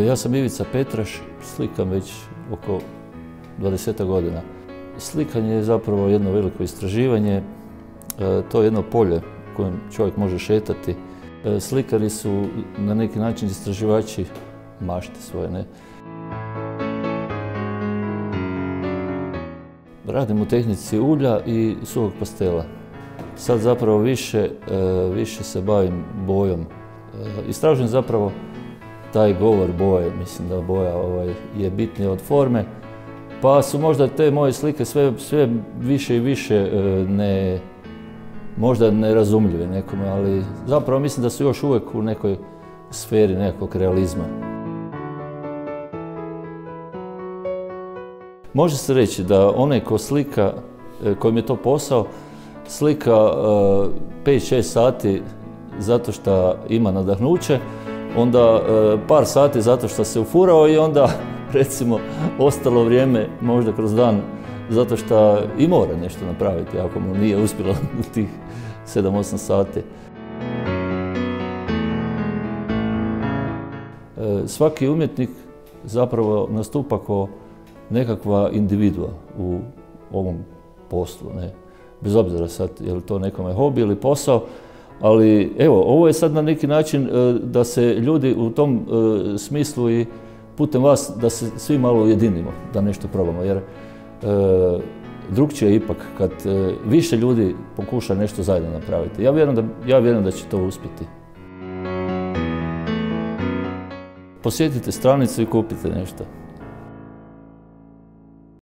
Ja sam Ivica Petraš, slikam već oko 20 godina. Slikanje je zapravo jedno veliko istraživanje, to je jedno polje kojem čovjek može šetati. Slikari su na neki način istraživači mašte svoje, ne? Radim u tehnici ulja i suhog pastela. Sad zapravo više se bavim bojom. Istražujem zapravo taj govor boje, mislim da boja je bitnija od forme, pa su možda te moje slike sve više i više možda nerazumljive nekome, ali zapravo mislim da su još uvijek u nekoj sferi nekakvog realizma. Može se reći da onaj ko slika, kojim je to posao, slika 5-6 sati zato što ima nadahnuće, onda par sati zato što se ufurao i onda recimo ostalo vrijeme možda kroz dan zato što i mora nešto napraviti ako mu nije uspjelo u tih 7-8 sati. Svaki umjetnik zapravo nastupa kao nekakva individua u ovom poslu, ne? Bez obzira sad je li to nekome hobi ili posao, ali evo, ovo je sad na neki način da se ljudi u tom smislu i putem vas da se svi malo ujedinimo, da nešto probamo, jer drukčije je ipak kad više ljudi pokuša nešto zajedno napraviti. Ja vjerujem da će to uspjeti. Posjetite stranicu i kupite nešto.